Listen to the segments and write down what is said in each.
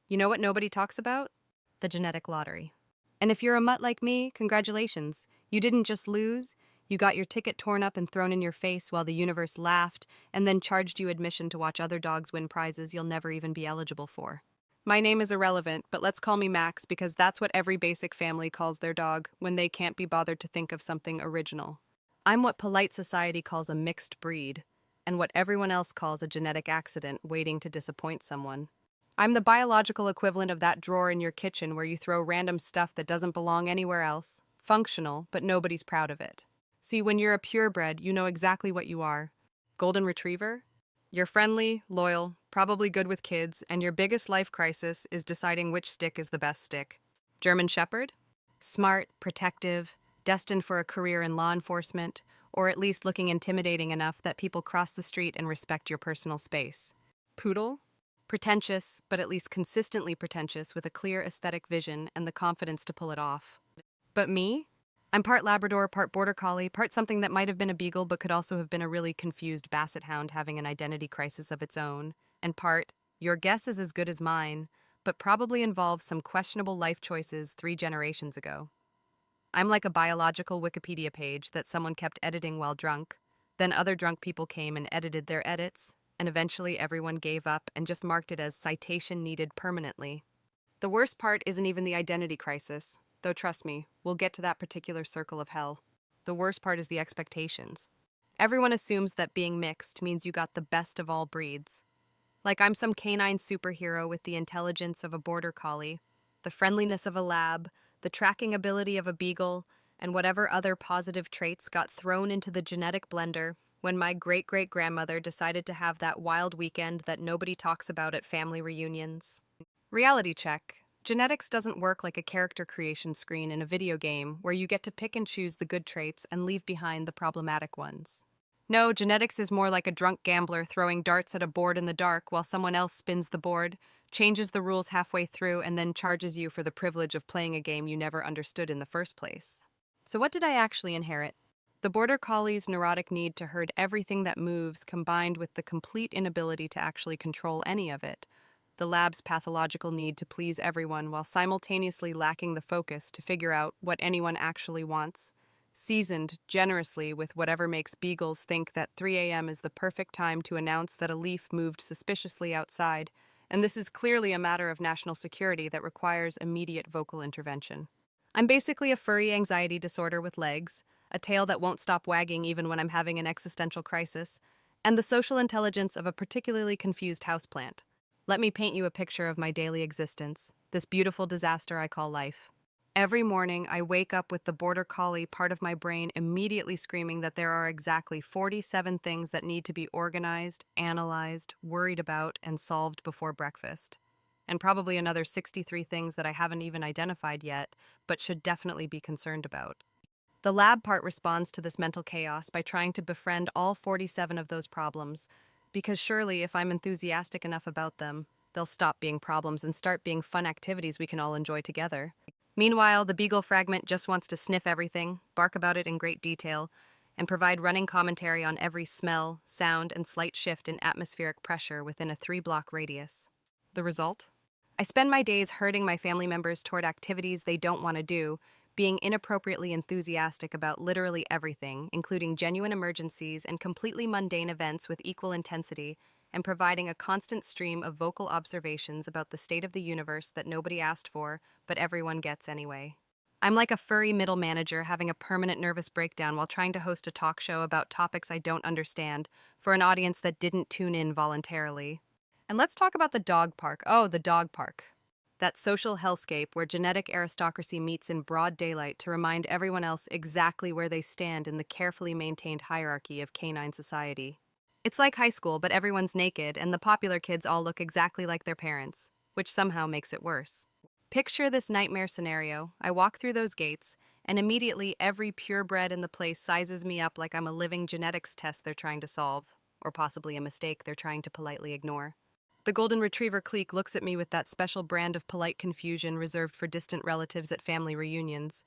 You know what nobody talks about? The genetic lottery. And if you're a mutt like me, congratulations. You didn't just lose, you got your ticket torn up and thrown in your face while the universe laughed and then charged you admission to watch other dogs win prizes you'll never even be eligible for. My name is irrelevant, but let's call me Max because that's what every basic family calls their dog when they can't be bothered to think of something original. I'm what polite society calls a mixed breed, and what everyone else calls a genetic accident waiting to disappoint someone. I'm the biological equivalent of that drawer in your kitchen where you throw random stuff that doesn't belong anywhere else. Functional, but nobody's proud of it. See, when you're a purebred, you know exactly what you are. Golden retriever? You're friendly, loyal, probably good with kids, and your biggest life crisis is deciding which stick is the best stick. German shepherd? Smart, protective, destined for a career in law enforcement, or at least looking intimidating enough that people cross the street and respect your personal space. Poodle? Pretentious, but at least consistently pretentious with a clear aesthetic vision and the confidence to pull it off. But me? I'm part Labrador, part Border Collie, part something that might have been a Beagle but could also have been a really confused basset hound having an identity crisis of its own, and part, your guess is as good as mine, but probably involves some questionable life choices 3 generations ago. I'm like a biological Wikipedia page that someone kept editing while drunk. Then other drunk people came and edited their edits, and eventually everyone gave up and just marked it as citation needed permanently. The worst part isn't even the identity crisis, though trust me, we'll get to that particular circle of hell. The worst part is the expectations. Everyone assumes that being mixed means you got the best of all breeds. Like I'm some canine superhero with the intelligence of a border collie, the friendliness of a lab, the tracking ability of a beagle, and whatever other positive traits got thrown into the genetic blender when my great-great-grandmother decided to have that wild weekend that nobody talks about at family reunions. Reality check. Genetics doesn't work like a character creation screen in a video game where you get to pick and choose the good traits and leave behind the problematic ones. No, genetics is more like a drunk gambler throwing darts at a board in the dark while someone else spins the board, changes the rules halfway through, and then charges you for the privilege of playing a game you never understood in the first place. So what did I actually inherit? The Border Collie's neurotic need to herd everything that moves combined with the complete inability to actually control any of it. The lab's pathological need to please everyone while simultaneously lacking the focus to figure out what anyone actually wants. Seasoned generously with whatever makes beagles think that 3 a.m. is the perfect time to announce that a leaf moved suspiciously outside, and this is clearly a matter of national security that requires immediate vocal intervention. I'm basically a furry anxiety disorder with legs, a tail that won't stop wagging even when I'm having an existential crisis, and the social intelligence of a particularly confused houseplant. Let me paint you a picture of my daily existence, this beautiful disaster I call life. Every morning, I wake up with the Border Collie part of my brain immediately screaming that there are exactly 47 things that need to be organized, analyzed, worried about, and solved before breakfast. And probably another 63 things that I haven't even identified yet, but should definitely be concerned about. The lab part responds to this mental chaos by trying to befriend all 47 of those problems, because surely if I'm enthusiastic enough about them, they'll stop being problems and start being fun activities we can all enjoy together. Meanwhile, the Beagle fragment just wants to sniff everything, bark about it in great detail, and provide running commentary on every smell, sound, and slight shift in atmospheric pressure within a 3-block radius. The result? I spend my days herding my family members toward activities they don't want to do, being inappropriately enthusiastic about literally everything, including genuine emergencies and completely mundane events with equal intensity, and providing a constant stream of vocal observations about the state of the universe that nobody asked for, but everyone gets anyway. I'm like a furry middle manager having a permanent nervous breakdown while trying to host a talk show about topics I don't understand for an audience that didn't tune in voluntarily. And let's talk about the dog park. Oh, the dog park. That social hellscape where genetic aristocracy meets in broad daylight to remind everyone else exactly where they stand in the carefully maintained hierarchy of canine society. It's like high school, but everyone's naked, and the popular kids all look exactly like their parents, which somehow makes it worse. Picture this nightmare scenario. I walk through those gates, and immediately every purebred in the place sizes me up like I'm a living genetics test they're trying to solve, or possibly a mistake they're trying to politely ignore. The golden retriever clique looks at me with that special brand of polite confusion reserved for distant relatives at family reunions.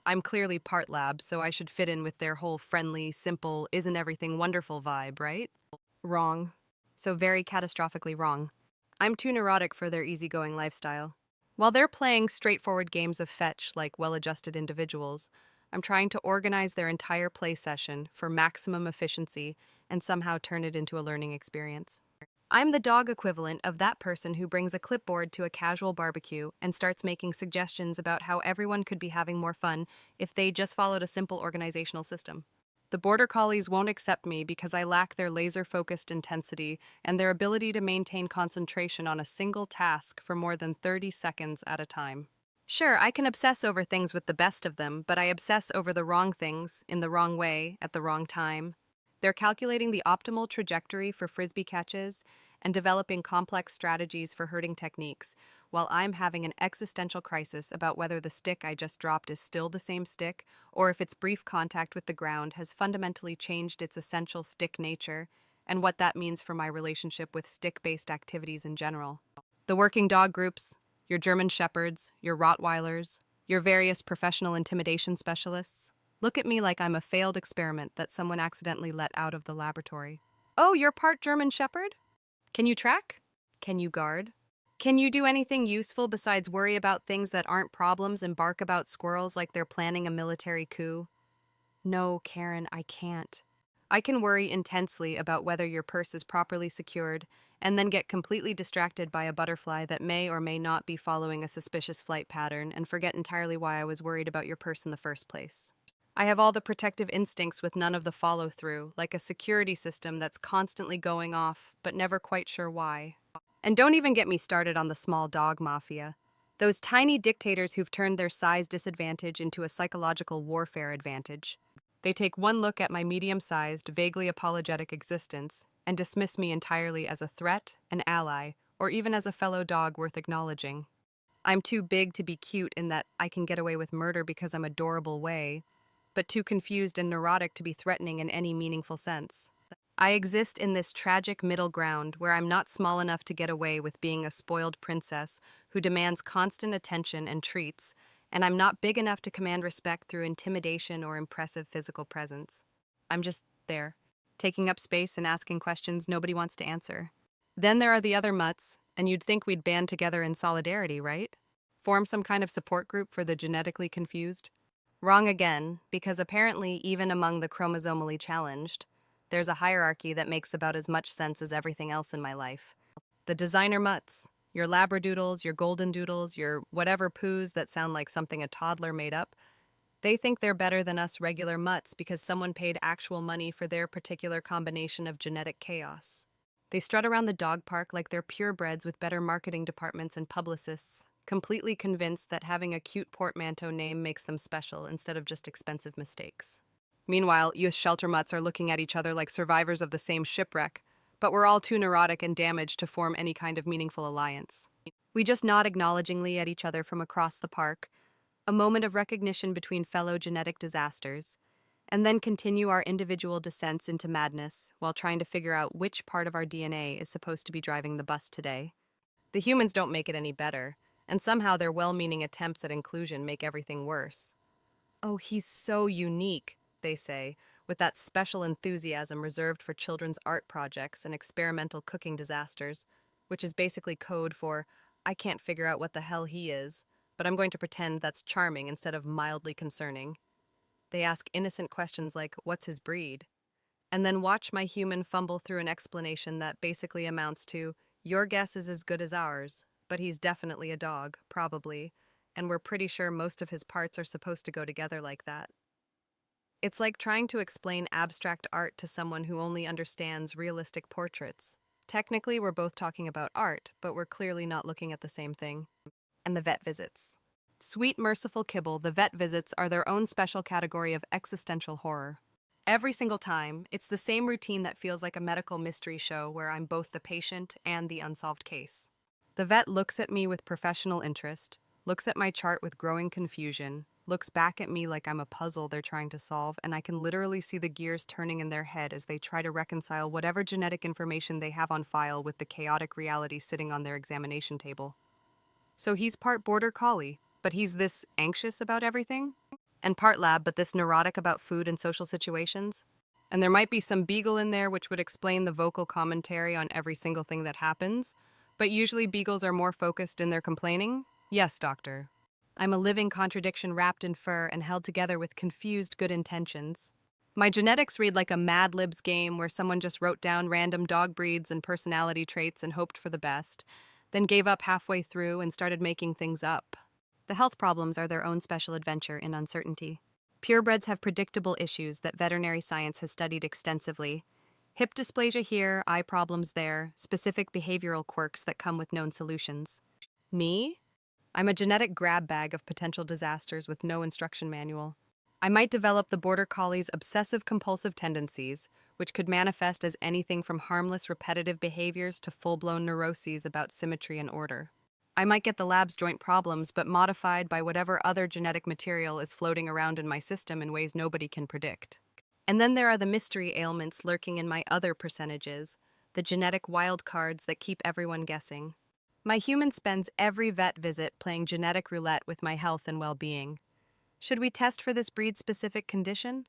I'm clearly part lab, so I should fit in with their whole friendly, simple, isn't everything wonderful vibe, right? Wrong. So very catastrophically wrong. I'm too neurotic for their easygoing lifestyle. While they're playing straightforward games of fetch like well-adjusted individuals, I'm trying to organize their entire play session for maximum efficiency and somehow turn it into a learning experience. I'm the dog equivalent of that person who brings a clipboard to a casual barbecue and starts making suggestions about how everyone could be having more fun if they just followed a simple organizational system. The Border Collies won't accept me because I lack their laser-focused intensity and their ability to maintain concentration on a single task for more than 30 seconds at a time. Sure, I can obsess over things with the best of them, but I obsess over the wrong things, in the wrong way, at the wrong time. They're calculating the optimal trajectory for frisbee catches and developing complex strategies for herding techniques, while I'm having an existential crisis about whether the stick I just dropped is still the same stick, or if its brief contact with the ground has fundamentally changed its essential stick nature, and what that means for my relationship with stick-based activities in general. The working dog groups, your German Shepherds, your Rottweilers, your various professional intimidation specialists, look at me like I'm a failed experiment that someone accidentally let out of the laboratory. Oh, you're part German Shepherd? Can you track? Can you guard? Can you do anything useful besides worry about things that aren't problems and bark about squirrels like they're planning a military coup? No, Karen, I can't. I can worry intensely about whether your purse is properly secured and then get completely distracted by a butterfly that may or may not be following a suspicious flight pattern and forget entirely why I was worried about your purse in the first place. I have all the protective instincts with none of the follow-through, like a security system that's constantly going off, but never quite sure why. And don't even get me started on the small dog mafia. Those tiny dictators who've turned their size disadvantage into a psychological warfare advantage. They take one look at my medium-sized, vaguely apologetic existence and dismiss me entirely as a threat, an ally, or even as a fellow dog worth acknowledging. I'm too big to be cute in that I can get away with murder because I'm adorable way, but too confused and neurotic to be threatening in any meaningful sense. I exist in this tragic middle ground where I'm not small enough to get away with being a spoiled princess who demands constant attention and treats, and I'm not big enough to command respect through intimidation or impressive physical presence. I'm just there, taking up space and asking questions nobody wants to answer. Then there are the other mutts, and you'd think we'd band together in solidarity, right? Form some kind of support group for the genetically confused? Wrong again, because apparently even among the chromosomally challenged, there's a hierarchy that makes about as much sense as everything else in my life. The designer mutts, your labradoodles, your golden doodles, your whatever poos that sound like something a toddler made up, they think they're better than us regular mutts because someone paid actual money for their particular combination of genetic chaos. They strut around the dog park like they're purebreds with better marketing departments and publicists, completely convinced that having a cute portmanteau name makes them special instead of just expensive mistakes. Meanwhile, US shelter mutts are looking at each other like survivors of the same shipwreck, but we're all too neurotic and damaged to form any kind of meaningful alliance. We just nod acknowledgingly at each other from across the park, a moment of recognition between fellow genetic disasters, and then continue our individual descents into madness while trying to figure out which part of our DNA is supposed to be driving the bus today. The humans don't make it any better, and somehow their well-meaning attempts at inclusion make everything worse. Oh, he's so unique, they say, with that special enthusiasm reserved for children's art projects and experimental cooking disasters, which is basically code for, I can't figure out what the hell he is, but I'm going to pretend that's charming instead of mildly concerning. They ask innocent questions like, what's his breed? And then watch my human fumble through an explanation that basically amounts to, your guess is as good as ours, but he's definitely a dog, probably, and we're pretty sure most of his parts are supposed to go together like that. It's like trying to explain abstract art to someone who only understands realistic portraits. Technically, we're both talking about art, but we're clearly not looking at the same thing. And the vet visits. Sweet, merciful kibble, the vet visits are their own special category of existential horror. Every single time, it's the same routine that feels like a medical mystery show where I'm both the patient and the unsolved case. The vet looks at me with professional interest, looks at my chart with growing confusion, looks back at me like I'm a puzzle they're trying to solve, and I can literally see the gears turning in their head as they try to reconcile whatever genetic information they have on file with the chaotic reality sitting on their examination table. So he's part Border Collie, but he's this anxious about everything? And part lab, but this neurotic about food and social situations? And there might be some Beagle in there which would explain the vocal commentary on every single thing that happens, But usually beagles are more focused in their complaining? Yes, doctor. I'm a living contradiction wrapped in fur and held together with confused good intentions. My genetics read like a Mad Libs game where someone just wrote down random dog breeds and personality traits and hoped for the best, then gave up halfway through and started making things up. The health problems are their own special adventure in uncertainty. Purebreds have predictable issues that veterinary science has studied extensively. Hip dysplasia here, eye problems there, specific behavioral quirks that come with known solutions. Me? I'm a genetic grab bag of potential disasters with no instruction manual. I might develop the Border Collie's obsessive-compulsive tendencies, which could manifest as anything from harmless repetitive behaviors to full-blown neuroses about symmetry and order. I might get the lab's joint problems, but modified by whatever other genetic material is floating around in my system in ways nobody can predict. And then there are the mystery ailments lurking in my other percentages, the genetic wild cards that keep everyone guessing. My human spends every vet visit playing genetic roulette with my health and well-being. Should we test for this breed-specific condition?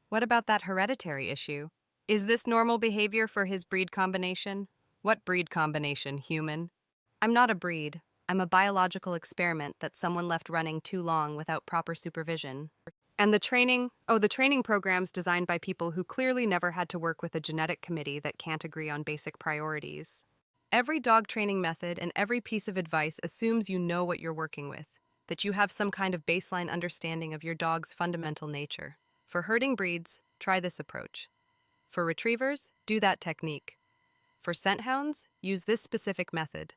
What about that hereditary issue? Is this normal behavior for his breed combination? What breed combination, human? I'm not a breed. I'm a biological experiment that someone left running too long without proper supervision. And the training program's designed by people who clearly never had to work with a genetic committee that can't agree on basic priorities. Every dog training method and every piece of advice assumes you know what you're working with, that you have some kind of baseline understanding of your dog's fundamental nature. For herding breeds, try this approach. For retrievers, do that technique. For scent hounds, use this specific method.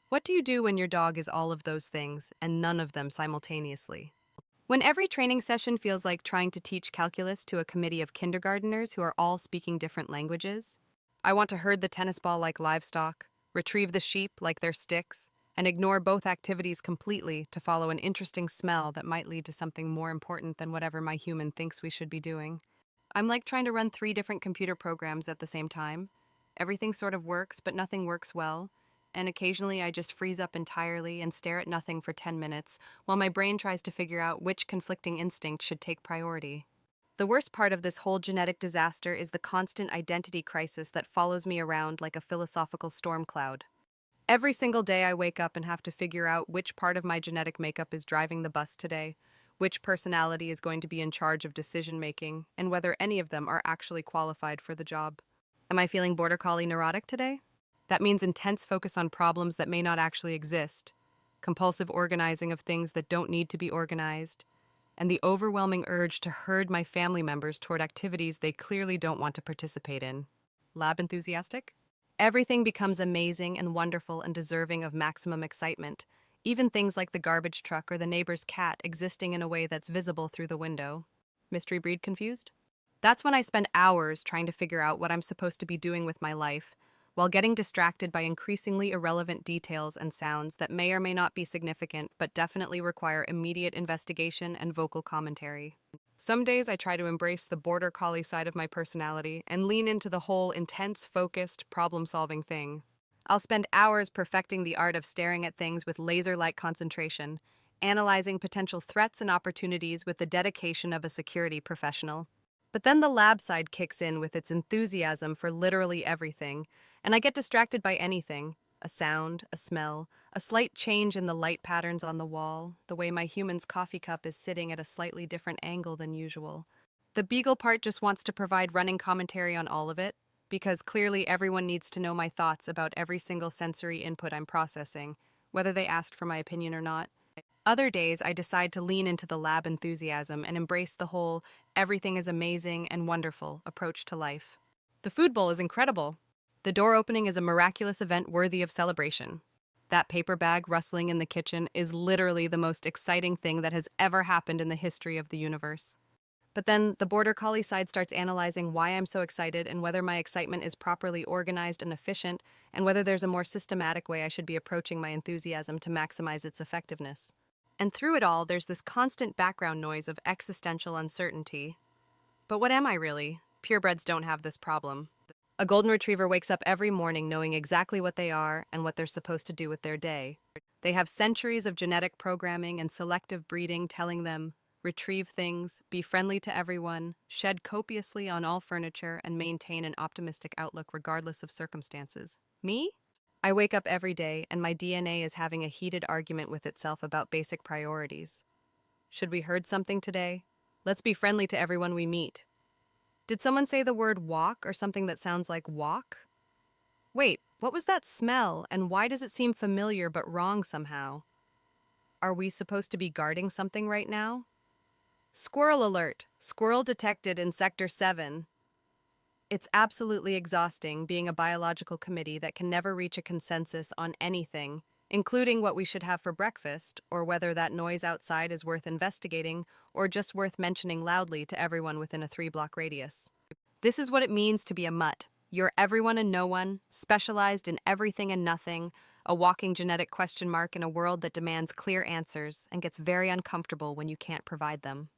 What do you do when your dog is all of those things and none of them simultaneously? When every training session feels like trying to teach calculus to a committee of kindergarteners who are all speaking different languages? I want to herd the tennis ball like livestock, retrieve the sheep like their sticks, and ignore both activities completely to follow an interesting smell that might lead to something more important than whatever my human thinks we should be doing. I'm like trying to run 3 different computer programs at the same time. Everything sort of works, but nothing works well, and occasionally I just freeze up entirely and stare at nothing for 10 minutes while my brain tries to figure out which conflicting instinct should take priority. The worst part of this whole genetic disaster is the constant identity crisis that follows me around like a philosophical storm cloud. Every single day I wake up and have to figure out which part of my genetic makeup is driving the bus today, which personality is going to be in charge of decision-making, and whether any of them are actually qualified for the job. Am I feeling Border Collie neurotic today? That means intense focus on problems that may not actually exist, compulsive organizing of things that don't need to be organized, and the overwhelming urge to herd my family members toward activities they clearly don't want to participate in. Lab enthusiastic? Everything becomes amazing and wonderful and deserving of maximum excitement, even things like the garbage truck or the neighbor's cat existing in a way that's visible through the window. Mystery breed confused? That's when I spend hours trying to figure out what I'm supposed to be doing with my life, while getting distracted by increasingly irrelevant details and sounds that may or may not be significant but definitely require immediate investigation and vocal commentary. Some days I try to embrace the Border Collie side of my personality and lean into the whole intense, focused, problem-solving thing. I'll spend hours perfecting the art of staring at things with laser-like concentration, analyzing potential threats and opportunities with the dedication of a security professional. But then the lab side kicks in with its enthusiasm for literally everything, and I get distracted by anything. A sound, a smell, a slight change in the light patterns on the wall, the way my human's coffee cup is sitting at a slightly different angle than usual. The Beagle part just wants to provide running commentary on all of it, because clearly everyone needs to know my thoughts about every single sensory input I'm processing, whether they asked for my opinion or not. Other days, I decide to lean into the lab enthusiasm and embrace the whole everything is amazing and wonderful approach to life. The food bowl is incredible. The door opening is a miraculous event worthy of celebration. That paper bag rustling in the kitchen is literally the most exciting thing that has ever happened in the history of the universe. But then the Border Collie side starts analyzing why I'm so excited and whether my excitement is properly organized and efficient, and whether there's a more systematic way I should be approaching my enthusiasm to maximize its effectiveness. And through it all, there's this constant background noise of existential uncertainty. But what am I really? Purebreds don't have this problem. A golden retriever wakes up every morning knowing exactly what they are and what they're supposed to do with their day. They have centuries of genetic programming and selective breeding telling them, retrieve things, be friendly to everyone, shed copiously on all furniture, and maintain an optimistic outlook regardless of circumstances. Me? I wake up every day and my DNA is having a heated argument with itself about basic priorities. Should we herd something today? Let's be friendly to everyone we meet. Did someone say the word walk or something that sounds like walk? Wait, what was that smell and why does it seem familiar but wrong somehow? Are we supposed to be guarding something right now? Squirrel alert! Squirrel detected in Sector 7. It's absolutely exhausting being a biological committee that can never reach a consensus on anything, including what we should have for breakfast, or whether that noise outside is worth investigating or just worth mentioning loudly to everyone within a 3-block radius. This is what it means to be a mutt. You're everyone and no one, specialized in everything and nothing, a walking genetic question mark in a world that demands clear answers and gets very uncomfortable when you can't provide them.